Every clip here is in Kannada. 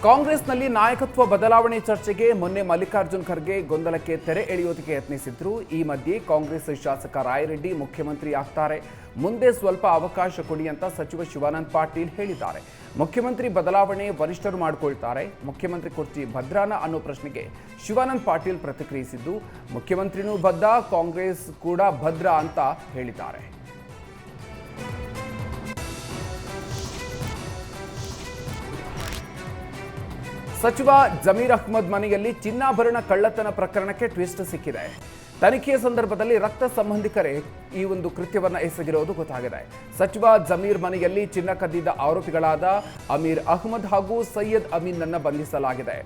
ಕಾಂಗ್ರೆಸ್ನಲ್ಲಿ ನಾಯಕತ್ವ ಬದಲಾವಣೆ ಚರ್ಚೆಗೆ ಮೊನ್ನೆ ಮಲ್ಲಿಕಾರ್ಜುನ್ ಖರ್ಗೆ ಗೊಂದಲಕ್ಕೆ ತೆರೆ ಎಳೆಯೋದಕ್ಕೆ ಯತ್ನಿಸಿದ್ರು. ಈ ಮಧ್ಯೆ ಕಾಂಗ್ರೆಸ್ ಶಾಸಕ ರಾಯರೆಡ್ಡಿ ಮುಖ್ಯಮಂತ್ರಿ ಆಗ್ತಾರೆ, ಮುಂದೆ ಸ್ವಲ್ಪ ಅವಕಾಶ ಕೊಡಿ ಅಂತ ಸಚಿವ ಶಿವಾನಂದ ಪಾಟೀಲ್ ಹೇಳಿದ್ದಾರೆ. ಮುಖ್ಯಮಂತ್ರಿ ಬದಲಾವಣೆ ವರಿಷ್ಠರು ಮಾಡಿಕೊಳ್ತಾರೆ, ಮುಖ್ಯಮಂತ್ರಿ ಕುರ್ಚಿ ಭದ್ರಾನ ಅನ್ನೋ ಪ್ರಶ್ನೆಗೆ ಶಿವಾನಂದ ಪಾಟೀಲ್ ಪ್ರತಿಕ್ರಿಯಿಸಿದ್ದು, ಮುಖ್ಯಮಂತ್ರಿನೂ ಬದ್ಧ, ಕಾಂಗ್ರೆಸ್ ಕೂಡ ಭದ್ರ ಅಂತ ಹೇಳಿದ್ದಾರೆ. ಸಚಿವ ಜಮೀರ್ ಅಹ್ಮದ್ ಮನೆಯಲ್ಲಿ ಚಿನ್ನಾಭರಣ ಕಳ್ಳತನ ಪ್ರಕರಣಕ್ಕೆ ಟ್ವಿಸ್ಟ್ ಸಿಕ್ಕಿದೆ. ತನಿಖೆಯ ಸಂದರ್ಭದಲ್ಲಿ ರಕ್ತ ಸಂಬಂಧಿಕರೇ ಈ ಒಂದು ಕೃತ್ಯವನ್ನು ಎಸಗಿರೋದು ಗೊತ್ತಾಗಿದೆ. ಸಚಿವ ಜಮೀರ್ ಮನೆಯಲ್ಲಿ ಚಿನ್ನ ಕದ್ದಿದ್ದ ಆರೋಪಿಗಳಾದ ಅಮೀರ್ ಅಹ್ಮದ್ ಹಾಗೂ ಸೈಯದ್ ಅಮೀನ್ನನ್ನು ಬಂಧಿಸಲಾಗಿದೆ.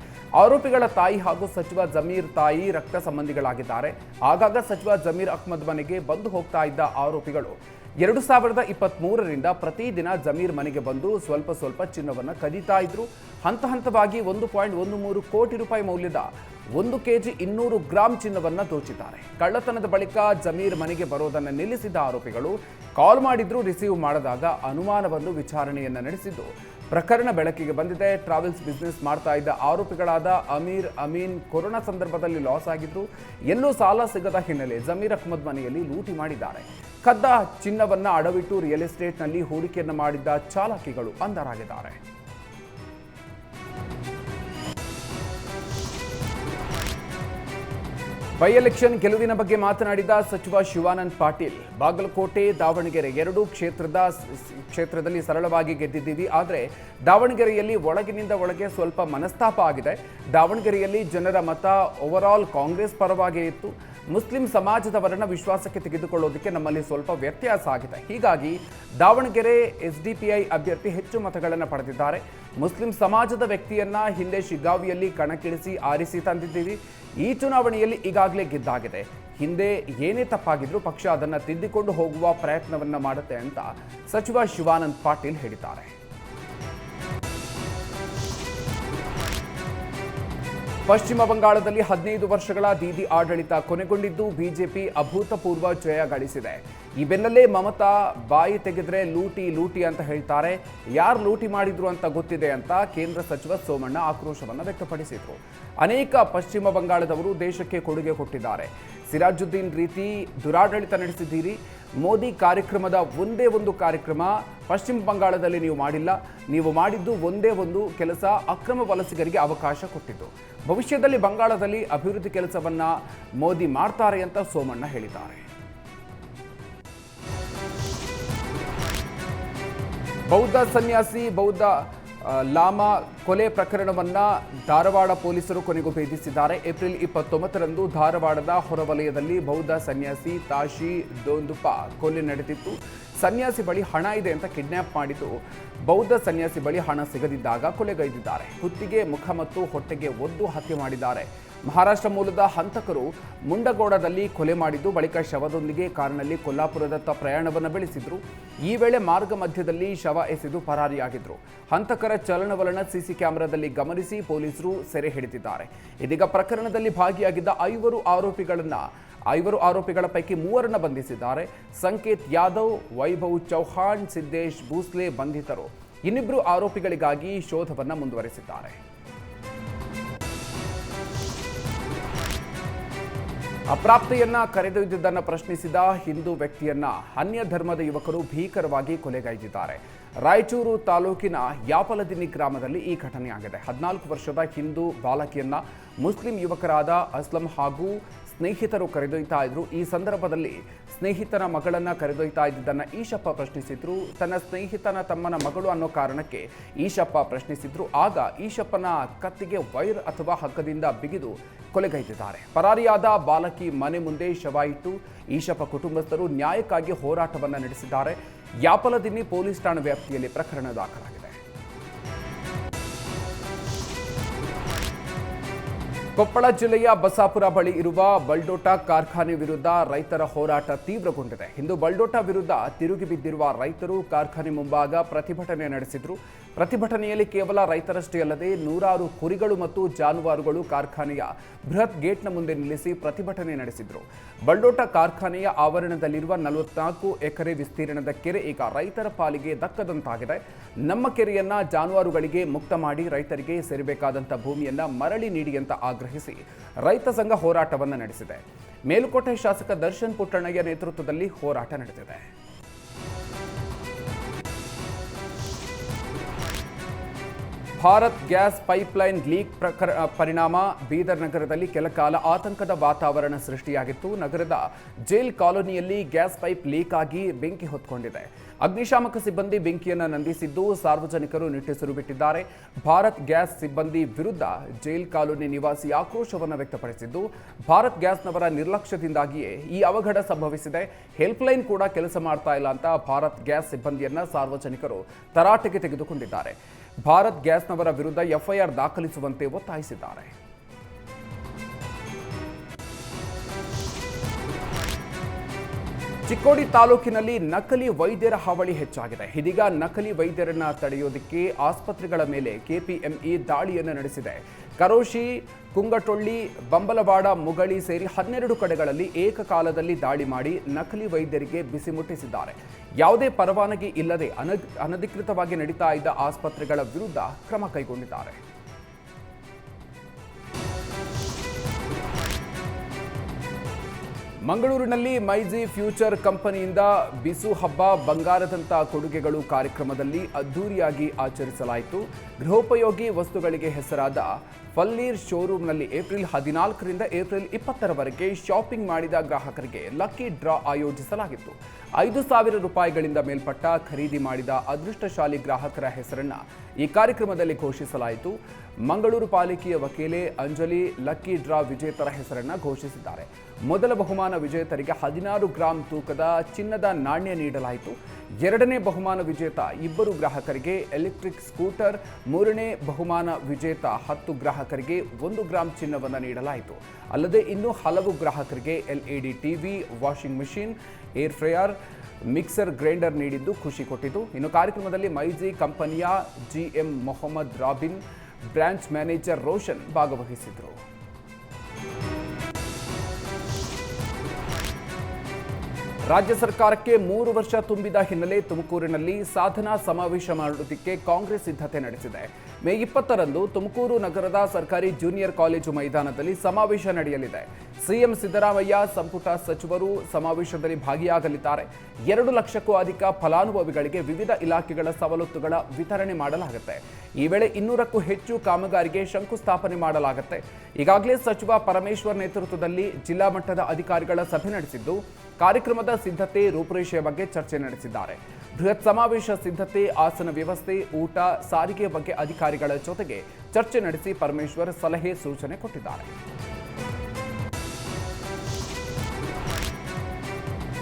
ಆರೋಪಿಗಳ ತಾಯಿ ಹಾಗೂ ಸಚಿವ ಜಮೀರ್ ತಾಯಿ ರಕ್ತ ಸಂಬಂಧಿಗಳಾಗಿದ್ದಾರೆ. ಆಗಾಗ ಸಚಿವ ಜಮೀರ್ ಅಹ್ಮದ್ ಮನೆಗೆ ಬಂದು ಹೋಗ್ತಾ ಇದ್ದ ಆರೋಪಿಗಳು 2023ರಿಂದ ಪ್ರತಿದಿನ ಜಮೀರ್ ಮನೆಗೆ ಬಂದು ಸ್ವಲ್ಪ ಚಿನ್ನವನ್ನು ಕದೀತಾ ಇದ್ರು. ಹಂತ ಹಂತವಾಗಿ 1.13 ಕೋಟಿ ರೂಪಾಯಿ ಮೌಲ್ಯದ 1 ಕೆಜಿ 200 ಗ್ರಾಂ ಚಿನ್ನವನ್ನು ದೋಚಿದ್ದಾರೆ. ಕಳ್ಳತನದ ಬಳಿಕ ಜಮೀರ್ ಮನೆಗೆ ಬರೋದನ್ನು ನಿಲ್ಲಿಸಿದ ಆರೋಪಿಗಳು ಕಾಲ್ ಮಾಡಿದ್ರು, ರಿಸೀವ್ ಮಾಡದಾಗ ಅನುಮಾನ ಬಂದು ವಿಚಾರಣೆಯನ್ನು ನಡೆಸಿದ್ದು ಪ್ರಕರಣ ಬೆಳಕಿಗೆ ಬಂದಿದೆ. ಟ್ರಾವೆಲ್ಸ್ ಬಿಸ್ನೆಸ್ ಮಾಡ್ತಾ ಇದ್ದ ಆರೋಪಿಗಳಾದ ಅಮೀರ್ ಅಮೀನ್ ಕೊರೋನಾ ಸಂದರ್ಭದಲ್ಲಿ ಲಾಸ್ ಆಗಿದ್ರು. ಎಲ್ಲೂ ಸಾಲ ಸಿಗದ ಹಿನ್ನೆಲೆ ಜಮೀರ್ ಅಹ್ಮದ್ ಮನೆಯಲ್ಲಿ ಲೂಟಿ ಮಾಡಿದ್ದಾರೆ. ಕದ್ದ ಚಿನ್ನವನ್ನ ಅಡವಿಟ್ಟು ರಿಯಲ್ ಎಸ್ಟೇಟ್ನಲ್ಲಿ ಹೂಡಿಕೆಯನ್ನು ಮಾಡಿದ್ದ ಚಾಲಕಿಗಳು ಅಂಧರಾಗಿದ್ದಾರೆ. ಬೈ ಎಲೆಕ್ಷನ್ ಗೆಲುವಿನ ಬಗ್ಗೆ ಮಾತನಾಡಿದ ಸಚಿವ ಶಿವಾನಂದ ಪಾಟೀಲ್, ಬಾಗಲಕೋಟೆ ದಾವಣಗೆರೆ ಎರಡೂ ಕ್ಷೇತ್ರದಲ್ಲಿ ಸರಳವಾಗಿ ಗೆದ್ದಿದ್ದೀವಿ. ಆದರೆ ದಾವಣಗೆರೆಯಲ್ಲಿ ಒಳಗಿನಿಂದ ಒಳಗೆ ಸ್ವಲ್ಪ ಮನಸ್ತಾಪ ಆಗಿದೆ. ದಾವಣಗೆರೆಯಲ್ಲಿ ಜನರ ಮತ ಓವರಾಲ್ ಕಾಂಗ್ರೆಸ್ ಪರವಾಗಿ ಇತ್ತು. ಮುಸ್ಲಿಂ ಸಮಾಜದವರನ್ನ ವಿಶ್ವಾಸಕ್ಕೆ ತೆಗೆದುಕೊಳ್ಳೋದಕ್ಕೆ ನಮ್ಮಲ್ಲಿ ಸ್ವಲ್ಪ ವ್ಯತ್ಯಾಸ ಆಗಿದೆ. ಹೀಗಾಗಿ ದಾವಣಗೆರೆ ಎಸ್ಡಿಪಿಐ ಅಭ್ಯರ್ಥಿ ಹೆಚ್ಚು ಮತಗಳನ್ನು ಪಡೆದಿದ್ದಾರೆ. ಮುಸ್ಲಿಂ ಸಮಾಜದ ವ್ಯಕ್ತಿಯನ್ನ ಹಿಂದೆ ಶಿಗ್ಗಾವಿಯಲ್ಲಿ ಕಣಕ್ಕಿಳಿಸಿ ಆರಿಸಿ ತಂದಿದ್ದೀವಿ. ಈ ಚುನಾವಣೆಯಲ್ಲಿ ಈಗಾಗಲೇ ಗೆದ್ದಾಗಿದೆ. ಹಿಂದೆ ಏನೇ ತಪ್ಪಾಗಿದ್ರೂ ಪಕ್ಷ ಅದನ್ನು ತಿದ್ದಿಕೊಂಡು ಹೋಗುವ ಪ್ರಯತ್ನವನ್ನ ಮಾಡುತ್ತೆ ಅಂತ ಸಚಿವ ಶಿವಾನಂದ ಪಾಟೀಲ್ ಹೇಳಿದ್ದಾರೆ. ಪಶ್ಚಿಮ ಬಂಗಾಳದಲ್ಲಿ 15 ವರ್ಷಗಳ ದೀದಿ ಆಡಳಿತ ಕೊನೆಗೊಂಡಿದ್ದು ಬಿಜೆಪಿ ಅಭೂತಪೂರ್ವ ಜಯ ಗಳಿಸಿದೆ. ಈ ಬೆನ್ನಲ್ಲೇ ಮಮತಾ ಬಾಯಿ ತೆಗೆದ್ರೆ ಲೂಟಿ ಅಂತ ಹೇಳ್ತಾರೆ. ಯಾರು ಲೂಟಿ ಮಾಡಿದ್ರು ಅಂತ ಗೊತ್ತಿದೆ ಅಂತ ಕೇಂದ್ರ ಸಚಿವ ಸೋಮಣ್ಣ ಆಕ್ರೋಶವನ್ನು ವ್ಯಕ್ತಪಡಿಸಿದರು. ಅನೇಕ ಪಶ್ಚಿಮ ಬಂಗಾಳದವರು ದೇಶಕ್ಕೆ ಕೊಡುಗೆ ಕೊಟ್ಟಿದ್ದಾರೆ. ಸಿರಾಜುದ್ದೀನ್ ರೀತಿ ದುರಾಡಳಿತ ನಡೆಸಿದ್ದೀರಿ. ಮೋದಿ ಕಾರ್ಯಕ್ರಮದ ಒಂದೇ ಒಂದು ಕಾರ್ಯಕ್ರಮ ಪಶ್ಚಿಮ ಬಂಗಾಳದಲ್ಲಿ ನೀವು ಮಾಡಿಲ್ಲ. ನೀವು ಮಾಡಿದ್ದು ಒಂದೇ ಒಂದು ಕೆಲಸ, ಅಕ್ರಮ ವಲಸಿಗರಿಗೆ ಅವಕಾಶ ಕೊಟ್ಟಿದ್ದು. ಭವಿಷ್ಯದಲ್ಲಿ ಬಂಗಾಳದಲ್ಲಿ ಅಭಿವೃದ್ಧಿ ಕೆಲಸವನ್ನ ಮೋದಿ ಮಾಡ್ತಾರೆ ಅಂತ ಸೋಮಣ್ಣ ಹೇಳಿದ್ದಾರೆ. ಬೌದ್ಧ ಸನ್ಯಾಸಿ ಬೌದ್ಧ ಲಾಮಾ ಕೊಲೆ ಪ್ರಕರಣವನ್ನ ಧಾರವಾಡ ಪೊಲೀಸರು ಕೊನೆಗೂ ಭೇದಿಸಿದ್ದಾರೆ. ಏಪ್ರಿಲ್ 29ರಂದು ಧಾರವಾಡದ ಹೊರವಲಯದಲ್ಲಿ ಬೌದ್ಧ ಸನ್ಯಾಸಿ ತಾಶಿ ದೋಂದುಪ ಕೊಲೆ ನಡೆದಿತ್ತು. ಸನ್ಯಾಸಿ ಬಳಿ ಹಣ ಇದೆ ಅಂತ ಕಿಡ್ನ್ಯಾಪ್ ಮಾಡಿದ್ದು, ಬೌದ್ಧ ಸನ್ಯಾಸಿ ಬಳಿ ಹಣ ಸಿಗದಿದ್ದಾಗ ಕೊಲೆಗೈದಿದ್ದಾರೆ. ಕುತ್ತಿಗೆ, ಮುಖ ಮತ್ತು ಹೊಟ್ಟೆಗೆ ಒದ್ದು ಹತ್ಯೆ ಮಾಡಿದ್ದಾರೆ. ಮಹಾರಾಷ್ಟ್ರ ಮೂಲದ ಹಂತಕರು ಮುಂಡಗೋಡದಲ್ಲಿ ಕೊಲೆ ಮಾಡಿದ್ದು, ಬಳಿಕ ಶವದೊಂದಿಗೆ ಕಾರಿನಲ್ಲಿ ಕೊಲ್ಲಾಪುರದತ್ತ ಪ್ರಯಾಣವನ್ನು ಬೆಳೆಸಿದ್ರು. ಈ ವೇಳೆ ಮಾರ್ಗ ಮಧ್ಯದಲ್ಲಿ ಶವ ಎಸೆದು ಪರಾರಿಯಾಗಿದ್ರು. ಹಂತಕರ ಚಲನವಲನ ಸಿಸಿ ಕ್ಯಾಮೆರಾದಲ್ಲಿ ಗಮನಿಸಿ ಪೊಲೀಸರು ಸೆರೆ ಹಿಡಿದಿದ್ದಾರೆ. ಇದೀಗ ಪ್ರಕರಣದಲ್ಲಿ ಭಾಗಿಯಾಗಿದ್ದ 5 ಆರೋಪಿಗಳ ಪೈಕಿ 3ರನ್ನ ಬಂಧಿಸಿದ್ದಾರೆ. ಸಂಕೇತ್ ಯಾದವ್, ವೈಭವ್ ಚೌಹಾಣ್, ಸಿದ್ದೇಶ್ ಭೂಸ್ಲೆ ಬಂಧಿತರು. ಇನ್ನಿಬ್ಬರು ಆರೋಪಿಗಳಿಗಾಗಿ ಶೋಧವನ್ನು ಮುಂದುವರೆಸಿದ್ದಾರೆ. ಅಪ್ರಾಪ್ತೆಯನ್ನ ಕರೆದೊಯ್ದಿದ್ದನ್ನು ಪ್ರಶ್ನಿಸಿದ ಹಿಂದೂ ವ್ಯಕ್ತಿಯನ್ನ ಅನ್ಯ ಧರ್ಮದ ಯುವಕರು ಭೀಕರವಾಗಿ ಕೊಲೆಗೈದಿದ್ದಾರೆ. ರಾಯಚೂರು ತಾಲೂಕಿನ ಯಾಪಲದಿನ್ನಿ ಗ್ರಾಮದಲ್ಲಿ ಈ ಘಟನೆಯಾಗಿದೆ. 14 ವರ್ಷದ ಹಿಂದೂ ಬಾಲಕಿಯನ್ನ ಮುಸ್ಲಿಂ ಯುವಕರಾದ ಅಸ್ಲಂ ಹಾಗೂ ಸ್ನೇಹಿತರು ಕರೆದೊಯ್ತಾ ಇದ್ರು. ಈ ಸಂದರ್ಭದಲ್ಲಿ ಸ್ನೇಹಿತನ ಮಗಳನ್ನ ಕರೆದೊಯ್ತಾ ಇದ್ದಿದ್ದನ್ನು ಈಶಪ್ಪ ಪ್ರಶ್ನಿಸಿದ್ರು. ತನ್ನ ಸ್ನೇಹಿತನ ತಮ್ಮನ ಮಗಳು ಅನ್ನೋ ಕಾರಣಕ್ಕೆ ಈಶಪ್ಪ ಪ್ರಶ್ನಿಸಿದ್ರು. ಆಗ ಈಶಪ್ಪನ ಕತ್ತಿಗೆ ವೈರ್ ಅಥವಾ ಹಗ್ಗದಿಂದ ಬಿಗಿದು ಕೊಲೆಗೈದಿದ್ದಾರೆ. ಪರಾರಿಯಾದ ಬಾಲಕಿ ಮನೆ ಮುಂದೆ ಶವ ಇಟ್ಟು ಈಶಪ್ಪ ಕುಟುಂಬಸ್ಥರು ನ್ಯಾಯಕ್ಕಾಗಿ ಹೋರಾಟವನ್ನು ನಡೆಸಿದ್ದಾರೆ. ಯಾಪಲದಿನ್ನಿ ಪೊಲೀಸ್ ಠಾಣಾ ವ್ಯಾಪ್ತಿಯಲ್ಲಿ ಪ್ರಕರಣ ದಾಖಲಾಗಿದೆ. ಕೊಪ್ಪಳ ಜಿಲ್ಲೆಯ ಬಸಾಪುರ ಬಳಿ ಇರುವ ಬಲ್ಡೋಟ ಕಾರ್ಖಾನೆ ವಿರುದ್ಧ ರೈತರ ಹೋರಾಟ ತೀವ್ರಗೊಂಡಿದೆ. ಇಂದು ಬಲ್ಡೋಟ ವಿರುದ್ಧ ತಿರುಗಿ ಬಿದ್ದಿರುವ ರೈತರು ಕಾರ್ಖಾನೆ ಮುಂಭಾಗ ಪ್ರತಿಭಟನೆ ನಡೆಸಿದರು. ಪ್ರತಿಭಟನೆಯಲ್ಲಿ ಕೇವಲ ರೈತರಷ್ಟೇ ಅಲ್ಲದೆ ನೂರಾರು ಕುರಿಗಳು ಮತ್ತು ಜಾನುವಾರುಗಳು ಕಾರ್ಖಾನೆಯ ಬೃಹತ್ ಗೇಟ್ನ ಮುಂದೆ ನಿಲ್ಲಿಸಿ ಪ್ರತಿಭಟನೆ ನಡೆಸಿದರು. ಬಲ್ಡೋಟ ಕಾರ್ಖಾನೆಯ ಆವರಣದಲ್ಲಿರುವ 44 ಎಕರೆ ವಿಸ್ತೀರ್ಣದ ಕೆರೆ ಈಗ ರೈತರ ಪಾಲಿಗೆ ದಕ್ಕದಂತಾಗಿದೆ. ನಮ್ಮ ಕೆರೆಯನ್ನ ಜಾನುವಾರುಗಳಿಗೆ ಮುಕ್ತ ಮಾಡಿ ರೈತರಿಗೆ ಸೇರಬೇಕಾದಂಥ ಭೂಮಿಯನ್ನ ಮರಳಿ ನೀಡಿ ಅಂತ ಆಗ್ರಹಿಸಿ ರೈತ ಸಂಘ ಹೋರಾಟವನ್ನು ನಡೆಸಿದೆ. ಮೇಲುಕೋಟೆ ಶಾಸಕ ದರ್ಶನ್ ಪುಟ್ಟಣ್ಣಯ್ಯ ನೇತೃತ್ವದಲ್ಲಿ ಹೋರಾಟ ನಡೆದಿದೆ. ಭಾರತ್ ಗ್ಯಾಸ್ ಪೈಪ್ಲೈನ್ ಲೀಕ್ ಪರಿಣಾಮ ಬೀದರ್ ನಗರದಲ್ಲಿ ಕೆಲಕಾಲ ಆತಂಕದ ವಾತಾವರಣ ಸೃಷ್ಟಿಯಾಗಿತ್ತು. ನಗರದ ಜೈಲ್ ಕಾಲೋನಿಯಲ್ಲಿ ಗ್ಯಾಸ್ ಪೈಪ್ ಲೀಕ್ ಆಗಿ ಬೆಂಕಿ ಹೊತ್ಕೊಂಡಿದೆ. ಅಗ್ನಿಶಾಮಕ ಸಿಬ್ಬಂದಿ ಬೆಂಕಿಯನ್ನು ನಂದಿಸಿದ್ದು ಸಾರ್ವಜನಿಕರು ನಿಟ್ಟುಸಿರು ಬಿಟ್ಟಿದ್ದಾರೆ. ಭಾರತ್ ಗ್ಯಾಸ್ ಸಿಬ್ಬಂದಿ ವಿರುದ್ಧ ಜೈಲ್ ಕಾಲೋನಿ ನಿವಾಸಿ ಆಕ್ರೋಶವನ್ನು ವ್ಯಕ್ತಪಡಿಸಿದ್ದು, ಭಾರತ್ ಗ್ಯಾಸ್ನವರ ನಿರ್ಲಕ್ಷ್ಯದಿಂದಾಗಿಯೇ ಈ ಅವಘಡ ಸಂಭವಿಸಿದೆ. ಹೆಲ್ಪ್ಲೈನ್ ಕೂಡ ಕೆಲಸ ಮಾಡ್ತಾ ಇಲ್ಲ ಅಂತ ಭಾರತ್ ಗ್ಯಾಸ್ ಸಿಬ್ಬಂದಿಯನ್ನ ಸಾರ್ವಜನಿಕರು ತರಾಟೆಗೆ ತೆಗೆದುಕೊಂಡಿದ್ದಾರೆ. ಭಾರತ್ ಗ್ಯಾಸ್ನವರ ವಿರುದ್ಧ ಎಫ್ಐಆರ್ ದಾಖಲಿಸುವಂತೆ ಒತ್ತಾಯಿಸಿದ್ದಾರೆ. ಚಿಕ್ಕೋಡಿ ತಾಲೂಕಿನಲ್ಲಿ ನಕಲಿ ವೈದ್ಯರ ಹಾವಳಿ ಹೆಚ್ಚಾಗಿದೆ. ಇದೀಗ ನಕಲಿ ವೈದ್ಯರನ್ನ ತಡೆಯೋದಕ್ಕೆ ಆಸ್ಪತ್ರೆಗಳ ಮೇಲೆ ಕೆಪಿಎಂಇ ದಾಳಿಯನ್ನು ನಡೆಸಿದೆ. ಕರೋಶಿ, ಕುಂಗಟೊಳ್ಳಿ, ಬಂಬಲವಾಡ, ಮುಗಳಿ ಸೇರಿ 12 ಕಡೆಗಳಲ್ಲಿ ಏಕಕಾಲದಲ್ಲಿ ದಾಳಿ ಮಾಡಿ ನಕಲಿ ವೈದ್ಯರಿಗೆ ಬಿಸಿ ಮುಟ್ಟಿಸಿದ್ದಾರೆ. ಯಾವುದೇ ಪರವಾನಗಿ ಇಲ್ಲದೆ ಅನಧಿಕೃತವಾಗಿ ನಡೀತಾ ಇದ್ದ ಆಸ್ಪತ್ರೆಗಳ ವಿರುದ್ಧ ಕ್ರಮ ಕೈಗೊಂಡಿದ್ದಾರೆ. ಮಂಗಳೂರಿನಲ್ಲಿ ಮೈಜಿ ಫ್ಯೂಚರ್ ಕಂಪನಿಯಿಂದ ಬಿಸು ಹಬ್ಬ ಬಂಗಾರದಂಥ ಕೊಡುಗೆಗಳು ಕಾರ್ಯಕ್ರಮದಲ್ಲಿ ಅದ್ದೂರಿಯಾಗಿ ಆಚರಿಸಲಾಯಿತು. ಗೃಹೋಪಯೋಗಿ ವಸ್ತುಗಳಿಗೆ ಹೆಸರಾದ ಫಲ್ಲೀರ್ ಶೋರೂಮ್ನಲ್ಲಿ ಏಪ್ರಿಲ್ 14ರಿಂದ ಏಪ್ರಿಲ್ 20ರವರೆಗೆ ಶಾಪಿಂಗ್ ಮಾಡಿದ ಗ್ರಾಹಕರಿಗೆ ಲಕ್ಕಿ ಡ್ರಾ ಆಯೋಜಿಸಲಾಗಿತ್ತು. 5,000 ರೂಪಾಯಿಗಳಿಂದ ಮೇಲ್ಪಟ್ಟ ಖರೀದಿ ಮಾಡಿದ ಅದೃಷ್ಟಶಾಲಿ ಗ್ರಾಹಕರ ಹೆಸರನ್ನು ಈ ಕಾರ್ಯಕ್ರಮದಲ್ಲಿ ಘೋಷಿಸಲಾಯಿತು. ಮಂಗಳೂರು ಪಾಲಿಕೆಯ ವಕೀಲೆ ಅಂಜಲಿ ಲಕ್ಕಿ ಡ್ರಾ ವಿಜೇತರ ಹೆಸರನ್ನು ಘೋಷಿಸಿದ್ದಾರೆ. ಮೊದಲ ಬಹುಮಾನ ವಿಜೇತರಿಗೆ 16 ಗ್ರಾಂ ತೂಕದ ಚಿನ್ನದ ನಾಣ್ಯ ನೀಡಲಾಯಿತು. ಎರಡನೇ ಬಹುಮಾನ ವಿಜೇತ 2 ಗ್ರಾಹಕರಿಗೆ ಎಲೆಕ್ಟ್ರಿಕ್ ಸ್ಕೂಟರ್, ಮೂರನೇ ಬಹುಮಾನ ವಿಜೇತ 10 ಗ್ರಾಹಕರಿಗೆ 1 ಗ್ರಾಂ ಚಿನ್ನವನ್ನು ನೀಡಲಾಯಿತು. ಅಲ್ಲದೆ ಇನ್ನೂ ಹಲವು ಗ್ರಾಹಕರಿಗೆ LED TV, washing machine, air fryer, mixer grinder ನೀಡಿದ್ದು ಖುಷಿ ಕೊಟ್ಟಿತು. ಇನ್ನು ಕಾರ್ಯಕ್ರಮದಲ್ಲಿ ಮೈಜಿ ಕಂಪನಿಯ GM Mohammed Robin, branch manager Roshan ಭಾಗವಹಿಸಿದರು. ರಾಜ್ಯ ಸರ್ಕಾರಕ್ಕೆ 3 ವರ್ಷ ತುಂಬಿದ ಹಿನ್ನೆಲೆ ತುಮಕೂರಿನಲ್ಲಿ ಸಾಧನಾ ಸಮಾವೇಶ ಮಾಡುವುದಕ್ಕೆ ಕಾಂಗ್ರೆಸ್ ಸಿದ್ಧತೆ ನಡೆಸಿದೆ. ಮೇ 20ರಂದು ತುಮಕೂರು ನಗರದ ಸರ್ಕಾರಿ ಜೂನಿಯರ್ ಕಾಲೇಜು ಮೈದಾನದಲ್ಲಿ ಸಮಾವೇಶ ನಡೆಯಲಿದೆ. ಸಿಎಂ ಸಿದ್ದರಾಮಯ್ಯ ಸಂಪುಟ ಸಚಿವರು ಸಮಾವೇಶದಲ್ಲಿ ಭಾಗಿಯಾಗಲಿದ್ದಾರೆ. 2 ಲಕ್ಷಕ್ಕೂ ಅಧಿಕ ಫಲಾನುಭವಿಗಳಿಗೆ ವಿವಿಧ ಇಲಾಖೆಗಳ ಸವಲತ್ತುಗಳ ವಿತರಣೆ ಮಾಡಲಾಗುತ್ತೆ. ಈ ವೇಳೆ 200ಕ್ಕೂ ಹೆಚ್ಚು ಕಾಮಗಾರಿಗೆ ಶಂಕುಸ್ಥಾಪನೆ ಮಾಡಲಾಗುತ್ತೆ. ಈಗಾಗಲೇ ಸಚಿವ ಪರಮೇಶ್ವರ್ ನೇತೃತ್ವದಲ್ಲಿ ಜಿಲ್ಲಾ ಮಟ್ಟದ ಅಧಿಕಾರಿಗಳ ಸಭೆ ನಡೆಸಿದ್ದು, ಕಾರ್ಯಕ್ರಮದ ಸಿದ್ಧತೆ, ರೂಪುರೇಷೆಯ ಬಗ್ಗೆ ಚರ್ಚೆ ನಡೆಸಿದ್ದಾರೆ. ಬೃಹತ್ ಸಮಾವೇಶ ಸಿದ್ಧತೆ, ಆಸನ ವ್ಯವಸ್ಥೆ, ಊಟ, ಸಾರಿಗೆ ಬಗ್ಗೆ ಅಧಿಕಾರಿಗಳ ಜೊತೆಗೆ ಚರ್ಚೆ ನಡೆಸಿ ಪರಮೇಶ್ವರ್ ಸಲಹೆ ಸೂಚನೆ ಕೊಟ್ಟಿದ್ದಾರೆ.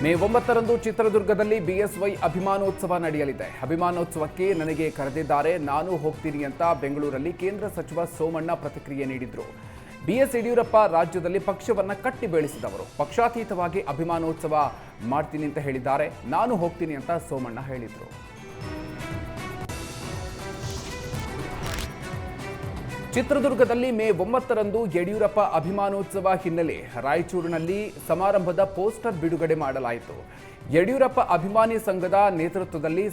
ಮೇ 9ರಂದು ಚಿತ್ರದುರ್ಗದಲ್ಲಿ ಬಿಎಸ್ವೈ ಅಭಿಮಾನೋತ್ಸವ ನಡೆಯಲಿದೆ. ಅಭಿಮಾನೋತ್ಸವಕ್ಕೆ ನನಗೆ ಕರೆದಿದ್ದಾರೆ, ನಾನು ಹೋಗ್ತೀನಿ ಅಂತ ಬೆಂಗಳೂರಲ್ಲಿ ಕೇಂದ್ರ ಸಚಿವ ಸೋಮಣ್ಣ ಪ್ರತಿಕ್ರಿಯೆ ನೀಡಿದರು. ಬಿಎಸ್ ಯಡಿಯೂರಪ್ಪ ರಾಜ್ಯದಲ್ಲಿ ಪಕ್ಷವನ್ನು ಕಟ್ಟಿ ಬೆಳೆಸಿದವರು. ಪಕ್ಷಾತೀತವಾಗಿ ಅಭಿಮಾನೋತ್ಸವ ಮಾಡ್ತೀನಿ ಅಂತ ಹೇಳಿದ್ದಾರೆ, ನಾನು ಹೋಗ್ತೀನಿ ಅಂತ ಸೋಮಣ್ಣ ಹೇಳಿದರು. ಚಿತ್ರದುರ್ಗದಲ್ಲಿ ಮೇ 9ರಂದು ಯಡಿಯೂರಪ್ಪ ಅಭಿಮಾನೋತ್ಸವ ಹಿನ್ನೆಲೆ ರಾಯಚೂರಿನಲ್ಲಿ ಸಮಾರಂಭದ ಪೋಸ್ಟರ್ ಬಿಡುಗಡೆ ಮಾಡಲಾಯಿತು. ಯಡಿಯೂರಪ್ಪ ಅಭಿಮಾನಿ ಸಂಘದ ನೇತೃತ್ವದಲ್ಲಿ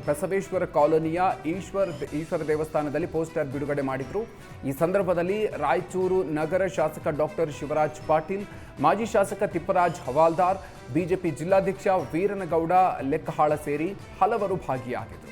ಬಸವೇಶ್ವರ ಕಾಲೋನಿಯ ಈಶ್ವರ ದೇವಸ್ಥಾನದಲ್ಲಿ ಪೋಸ್ಟರ್ ಬಿಡುಗಡೆ ಮಾಡಿದರು. ಈ ಸಂದರ್ಭದಲ್ಲಿ ರಾಯಚೂರು ನಗರ ಶಾಸಕ ಡಾಕ್ಟರ್ ಶಿವರಾಜ್ ಪಾಟೀಲ್, ಮಾಜಿ ಶಾಸಕ ತಿಪ್ಪರಾಜ್ ಹವಾಲ್ದಾರ್, ಬಿಜೆಪಿ ಜಿಲ್ಲಾಧ್ಯಕ್ಷ ವೀರನಗೌಡ ಲೆಕ್ಕಹಾಳ ಸೇರಿ ಹಲವರು ಭಾಗಿಯಾಗಿದ್ದರು.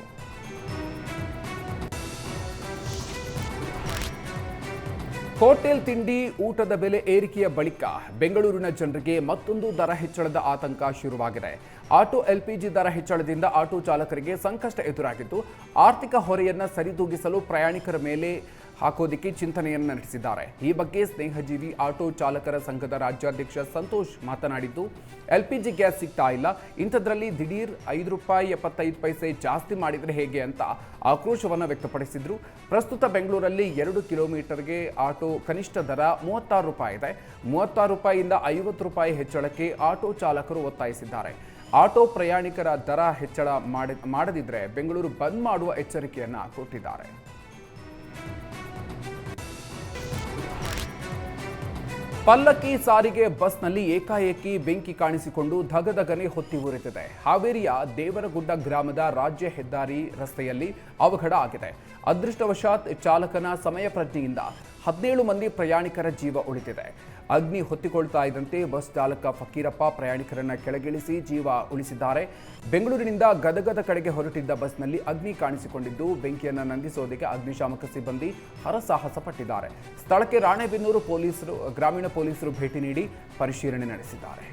ಹೋಟೆಲ್ ತಿಂಡಿ ಊಟದ ಬೆಲೆ ಏರಿಕೆಯ ಬಳಿಕ ಬೆಂಗಳೂರಿನ ಜನರಿಗೆ ಮತ್ತೊಂದು ದರ ಹೆಚ್ಚಳದ ಆತಂಕ ಶುರುವಾಗಿದೆ. ಆಟೋ ಎಲ್ಪಿಜಿ ದರ ಹೆಚ್ಚಳದಿಂದ ಆಟೋ ಚಾಲಕರಿಗೆ ಸಂಕಷ್ಟ ಎದುರಾಗಿದ್ದು, ಆರ್ಥಿಕ ಹೊರೆಯನ್ನು ಸರಿದೂಗಿಸಲು ಪ್ರಯಾಣಿಕರ ಮೇಲೆ ಹಾಕೋದಿಕ್ಕೆ ಚಿಂತನೆಯನ್ನು ನಡೆಸಿದ್ದಾರೆ. ಈ ಬಗ್ಗೆ ಸ್ನೇಹಜೀವಿ ಆಟೋ ಚಾಲಕರ ಸಂಘದ ರಾಜ್ಯಾಧ್ಯಕ್ಷ ಸಂತೋಷ್ ಮಾತನಾಡಿದ್ದು, LPG ಗ್ಯಾಸ್ ಸಿಗ್ತಾ ಇಲ್ಲ, ಇಂಥದ್ರಲ್ಲಿ ದಿಢೀರ್ ₹5.75 ಜಾಸ್ತಿ ಮಾಡಿದರೆ ಹೇಗೆ ಅಂತ ಆಕ್ರೋಶವನ್ನು ವ್ಯಕ್ತಪಡಿಸಿದ್ರು. ಪ್ರಸ್ತುತ ಬೆಂಗಳೂರಲ್ಲಿ 2 ಕಿಲೋಮೀಟರ್ಗೆ ಆಟೋ ಕನಿಷ್ಠ ದರ ₹36 ಇದೆ. ₹36ಇಂದ ₹50 ಹೆಚ್ಚಳಕ್ಕೆ ಆಟೋ ಚಾಲಕರು ಒತ್ತಾಯಿಸಿದ್ದಾರೆ. ಆಟೋ ಪ್ರಯಾಣಿಕರ ದರ ಹೆಚ್ಚಳ ಮಾಡದಿದ್ರೆ ಬೆಂಗಳೂರು ಬಂದ್ ಮಾಡುವ ಎಚ್ಚರಿಕೆಯನ್ನ ಕೊಟ್ಟಿದ್ದಾರೆ. ಪಲ್ಲಕ್ಕಿ ಸಾರಿಗೆ ಬಸ್ನಲ್ಲಿ ಏಕಾಏಕಿ ಬೆಂಕಿ ಕಾಣಿಸಿಕೊಂಡು ಧಗಧಗನೆ ಹೊತ್ತಿ ಉರಿದಿದೆ. ಹಾವೇರಿಯ ದೇವರಗುಡ್ಡ ಗ್ರಾಮದ ರಾಜ್ಯ ಹೆದ್ದಾರಿ ರಸ್ತೆಯಲ್ಲಿ ಅವಘಡ ಆಗಿದೆ. ಅದೃಷ್ಟವಶಾತ್ ಚಾಲಕನ ಸಮಯ ಪ್ರಜ್ಞೆಯಿಂದ 17 ಮಂದಿ ಪ್ರಯಾಣಿಕರ ಜೀವ ಉಳಿದಿದೆ. ಅಗ್ನಿ ಹೊತ್ತಿಕೊಳ್ತಾ ಇದ್ದಂತೆ ಬಸ್ ಚಾಲಕ ಫಕೀರಪ್ಪ ಪ್ರಯಾಣಿಕರನ್ನ ಕೆಳಗಿಳಿಸಿ ಜೀವ ಉಳಿಸಿದ್ದಾರೆ. ಬೆಂಗಳೂರಿನಿಂದ ಗದಗದ ಕಡೆಗೆ ಹೊರಟಿದ್ದ ಬಸ್ನಲ್ಲಿ ಅಗ್ನಿ ಕಾಣಿಸಿಕೊಂಡಿದ್ದು, ಬೆಂಕಿಯನ್ನು ನಂದಿಸೋದಕ್ಕೆ ಅಗ್ನಿಶಾಮಕ ಸಿಬ್ಬಂದಿ ಹರಸಾಹಸ ಪಟ್ಟಿದ್ದಾರೆ. ಸ್ಥಳಕ್ಕೆ ರಾಣೆಬೆನ್ನೂರು ಗ್ರಾಮೀಣ ಪೊಲೀಸರು ಭೇಟಿ ನೀಡಿ ಪರಿಶೀಲನೆ ನಡೆಸಿದ್ದಾರೆ.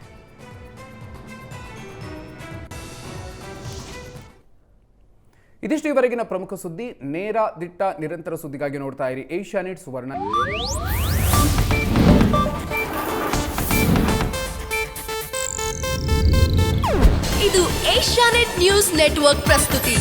ಇದಿಷ್ಟು ಇವರೆಗಿನ ಪ್ರಮುಖ ಸುದ್ದಿ. ನೇರ ದಿಟ್ಟ ನಿರಂತರ ಸುದ್ದಿಗಾಗಿ ನೋಡ್ತಾ ಇರಿ ಏಷ್ಯಾನೆಟ್ ಸುವರ್ಣ. ಇದು ಏಷ್ಯಾನೆಟ್ ನ್ಯೂಸ್ ನೆಟ್ವರ್ಕ್ ಪ್ರಸ್ತುತಿ.